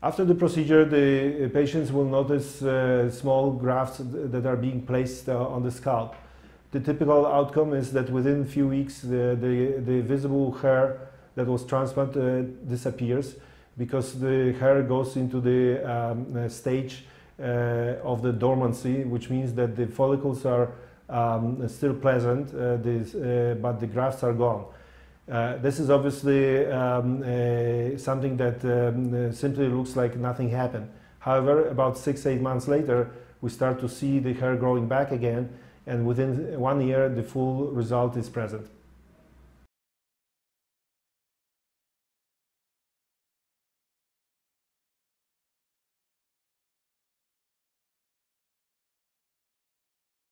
After the procedure, the patients will notice small grafts that are being placed on the scalp. The typical outcome is that within a few weeks, the visible hair that was transplanted disappears, because the hair goes into the stage of the dormancy, which means that the follicles are still present, but the grafts are gone. This is obviously something that simply looks like nothing happened. However, about 6-8 months later, we start to see the hair growing back again, and within 1 year, the full result is present.